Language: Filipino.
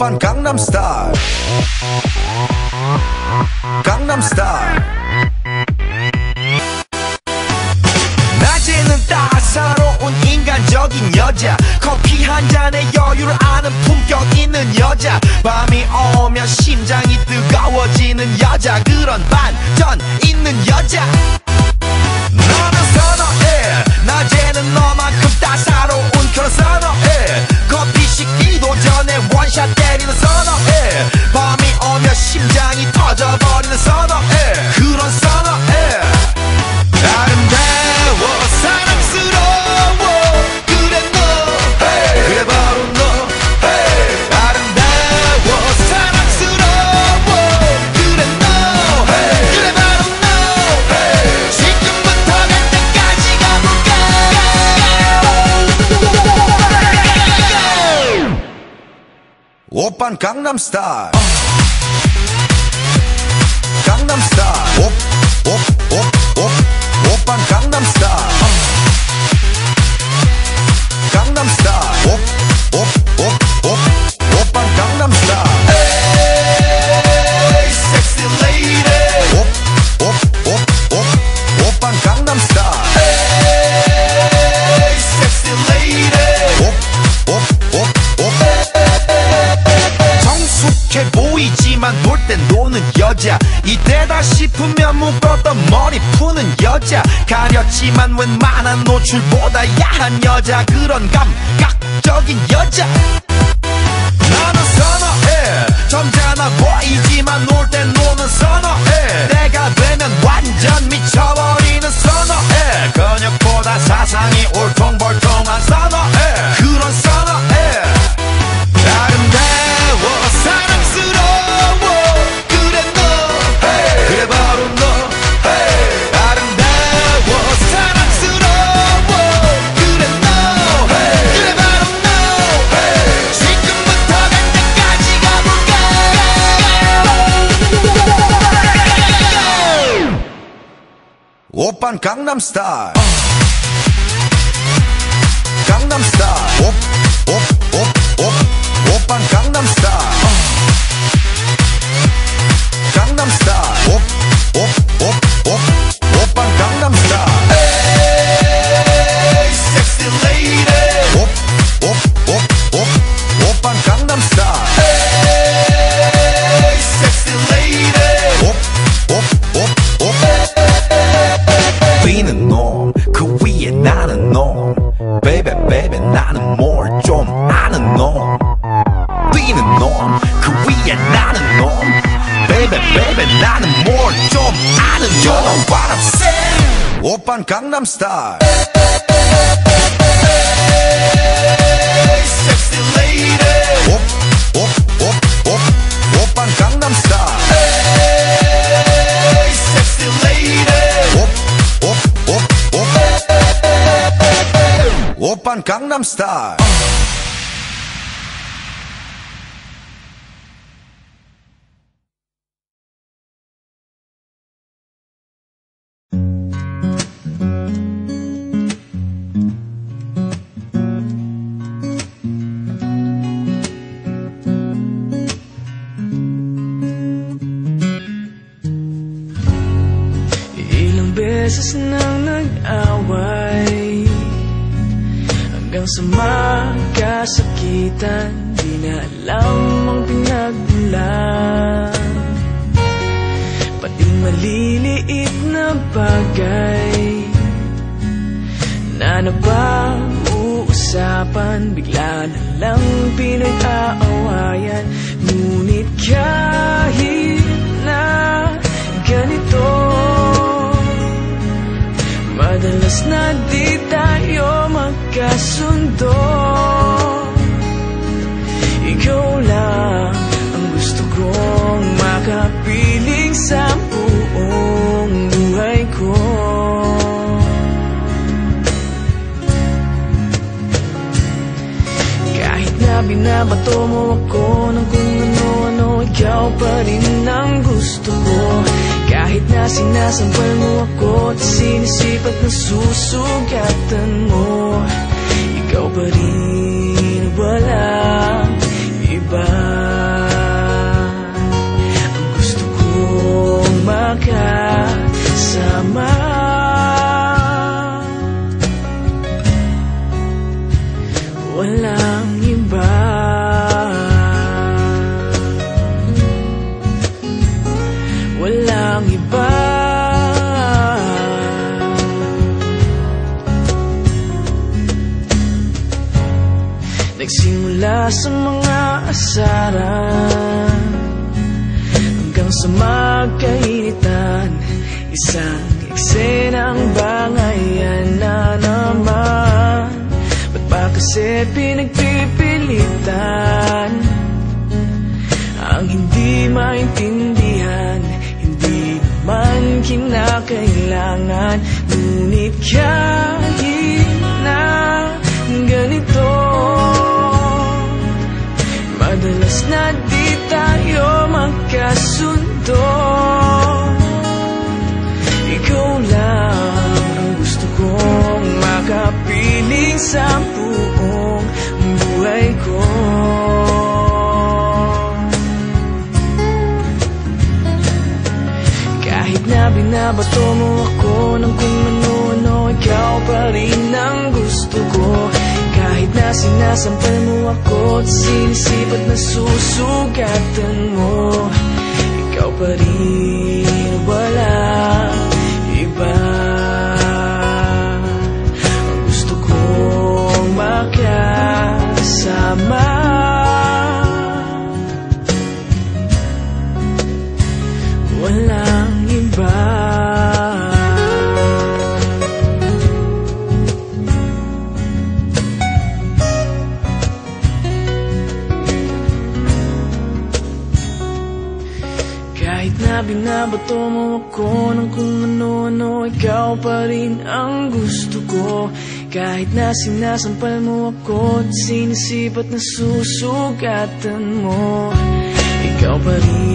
오빤 강남스타일 강남스타일 낮에는 따사로운 인간적인 여자 커피 한 잔에 여유를 아는 품격 있는 여자 밤이 오면 심장이 뜨거워지는 여자 그런 반전 있는 여자 너는 선호해 낮에는 너만큼 따사로운 그런 선호해 커피 식기도 전에 원샷 때리는 선호해 밤이 오면 심장이 터져버리는 선호해 그런 선호해 아름다워 사랑스러워 그래 너 hey. 그래 바로 너 hey. 아름다워 사랑스러워 그래 너 hey. 그래 바로 너 hey. 지금부터 갈 때까지 가볼까 오빤 강남스타일 강남스타일 오빤 강남스타일 강남스타일 오빤 강남스타일 에이 섹시 레이디 오빤 강남스타일 에이 섹시 레이디 성숙해 보이지만 놀 땐 노는 여자 이때다 싶으면 묶었던 머리 푸는 여자 가렸지만 웬만한 노출보다 야한 여자 그런 감각적인 여자 나는 선호해 점잖아 보이지만 놀 땐 노는 선호해 내가 되면 완전 미쳐버리는 선호해 근육보다 사상이 울퉁불퉁한 선호해 그런 선호해 아름다워 사랑스러워 그래 너 hey. 그래 바로 너 hey. 아름다워 사랑스러워 그래 너 hey. 그래 바로 너 hey. 지금부터 갈 때까지 가볼까 오빤 강남스타일 강남스타일 오빤 강남스타일 강남스타일 오빤 강남스타일 에이 섹시 레이디 오빤 강남스타일 에이 섹시 레이디 비는 놈 그 위에 나는 놈 베이베 베이베 나는 뭘 좀 아는 놈 비는 놈 그 위에 나는 놈 베이베 베이베 나는 뭘 좀 아는 놈 You know what I'm saying 오빤 강남스타일 에이 섹시 레이디 오빤 강남스타일 에이 섹시 레이디 오빤 강남스타일 Ilang beses nang nag-away hanggang sa magkasakitan di na alam ang pinagmulan pati maliliit na bagay na napag-uusapan bigla na lang pinag-aawayan ngunit kahit na ganito madalas na di tayo magkasundo ikaw lang ang gusto kong makapiling sa buong buhay ko kahit na binabato mo ako ng kung ano-ano ikaw pa rin ang gusto ko kahit na sinasampal mo ako at sinisip at nasusugatan mo ikaw pa rin walang iba makasama. Walang iba, walang iba. Nagsimula sa mga asaran hanggang sa magkainitan, isang eksenang bangayan na naman. Ba't ba kasi pinagpipilitan ang hindi maintindihan? Hindi naman kinakailangan, ngunit kahit na ganito, madalas na di tayo magkasundo. Ikaw lang ang gusto kong makapiling sa buong buhay ko. Kahit na binabato mo ako ng kung ano-ano, ikaw pa rin ang gusto ko. Kahit na sinasampal mo ako at sinisipat na susugatan mo, ikaw pa rin, walang iba. Ang gusto kong makasama. Walang iba. Kahit na binabato mo ako ng kung ano-ano, ikaw pa rin ang gusto ko. Kahit na sinasampal mo ako at sinisipat na susugatan mo, ikaw pa rin.